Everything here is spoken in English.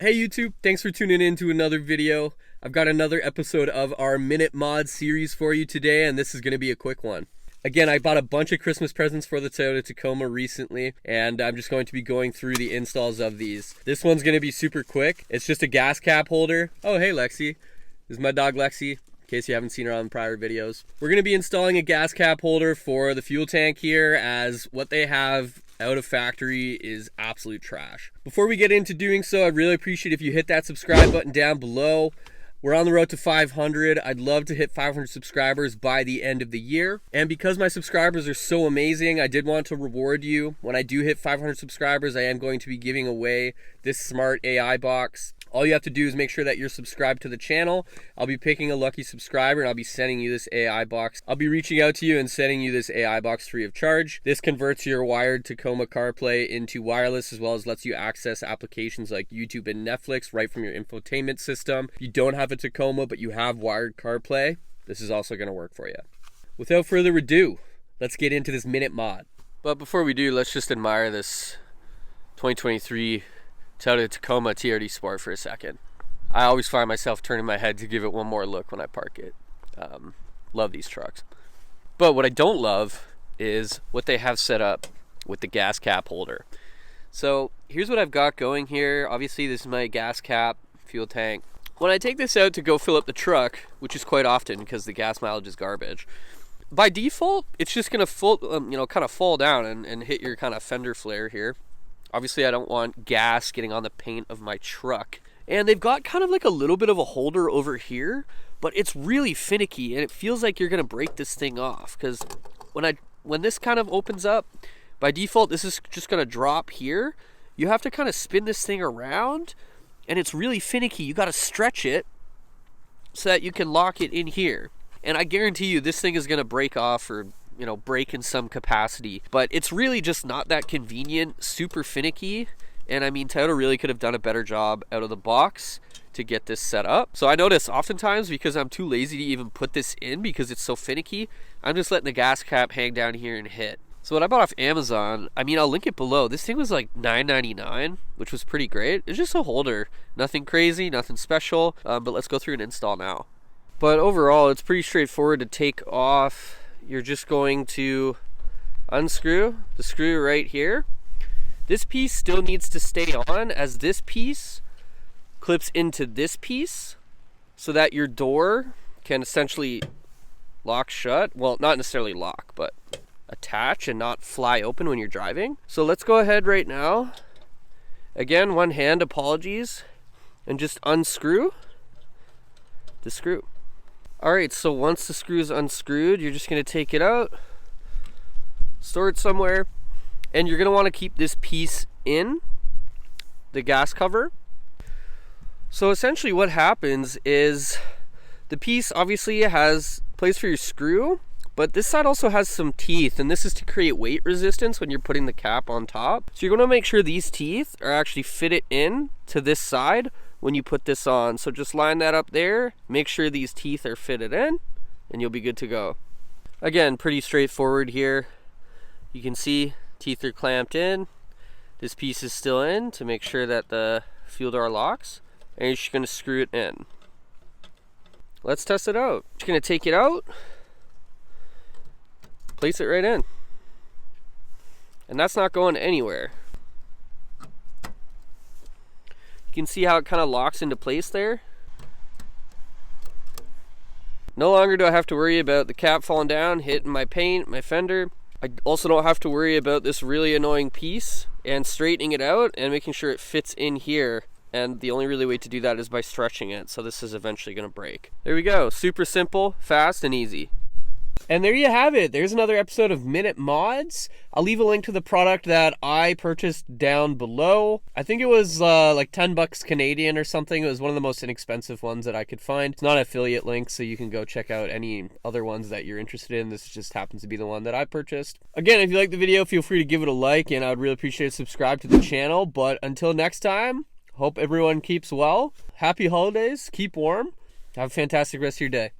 Hey YouTube, thanks for tuning in to another video. I've got another episode of our Minute Mod series for you today, and this is going to be a quick one. Again, I bought a bunch of Christmas presents for the Toyota Tacoma recently, and I'm just going to be going through the installs of these. This one's going to be super quick. It's just a gas cap holder. Oh, hey Lexi. This is my dog Lexi, in case you haven't seen her on prior videos. We're going to be installing a gas cap holder for the fuel tank here, as what they have out of factory is absolute trash. Before we get into doing so, I'd really appreciate if you hit that subscribe button down below. We're on the road to 500. I'd love to hit 500 subscribers by the end of the year. And because my subscribers are so amazing, I did want to reward you. When I do hit 500 subscribers, I am going to be giving away this smart AI box. All you have to do is make sure that you're subscribed to the channel. I'll be picking a lucky subscriber and I'll be sending you this AI box. I'll be reaching out to you and sending you this AI box free of charge. This converts your wired Tacoma CarPlay into wireless, as well as lets you access applications like YouTube and Netflix right from your infotainment system. If you don't have a Tacoma but you have wired CarPlay, this is also going to work for you. Without further ado, let's get into this Minute Mod. But before we do, let's just admire this 2023 Toyota Tacoma TRD Sport for a second. I always find myself turning my head to give it one more look when I park it. Love these trucks. But what I don't love is what they have set up with the gas cap holder. So here's what I've got going here. Obviously this is my gas cap fuel tank. When I take this out to go fill up the truck, which is quite often because the gas mileage is garbage, by default it's just gonna kind of fall down and hit your kind of fender flare here. Obviously I don't want gas getting on the paint of my truck. And they've got kind of like a little bit of a holder over here, but it's really finicky and it feels like you're gonna break this thing off, because when this kind of opens up, by default this is just gonna drop here. You have to kind of spin this thing around and it's really finicky. You gotta stretch it so that you can lock it in here. And I guarantee you this thing is gonna break off or break in some capacity, but it's really just not that convenient, super finicky. And I mean, Toyota really could have done a better job out of the box to get this set up. So I notice oftentimes, because I'm too lazy to even put this in because it's so finicky, I'm just letting the gas cap hang down here and hit. So what I bought off Amazon, I mean, I'll link it below. This thing was like $9.99, which was pretty great. It's just a holder, nothing crazy, nothing special, but let's go through an install now. But overall, it's pretty straightforward to take off. You're just going to unscrew the screw right here. This piece still needs to stay on, as this piece clips into this piece so that your door can essentially lock shut. Well, not necessarily lock, but attach and not fly open when you're driving. So let's go ahead right now. Again, one hand, apologies, and just unscrew the screw. Alright, so once the screw is unscrewed, you're just going to take it out, store it somewhere, and you're going to want to keep this piece in the gas cover. So essentially what happens is the piece obviously has place for your screw, but this side also has some teeth, and this is to create weight resistance when you're putting the cap on top. So you're going to make sure these teeth are actually fitted in to this side when you put this on. So just line that up there, make sure these teeth are fitted in, and you'll be good to go. Again, pretty straightforward here. You can see teeth are clamped in. This piece is still in to make sure that the fuel door locks, and you're just going to screw it in. Let's test it out. Just going to take it out, place it right in, and that's not going anywhere. You can see how it kind of locks into place there. No longer do I have to worry about the cap falling down, hitting my paint, my fender. I also don't have to worry about this really annoying piece and straightening it out and making sure it fits in here. And the only really way to do that is by stretching it, so this is eventually going to break. There we go. Super simple, fast, and easy. And there you have it. There's another episode of Minute Mods. I'll leave a link to the product that I purchased down below. I think it was like 10 bucks Canadian or something. It was one of the most inexpensive ones that I could find. It's not an affiliate link, so you can go check out any other ones that you're interested in. This just happens to be the one that I purchased. Again, if you like the video, feel free to give it a like, and I'd really appreciate it. Subscribe to the channel. But until next time, hope everyone keeps well. Happy holidays. Keep warm. Have a fantastic rest of your day.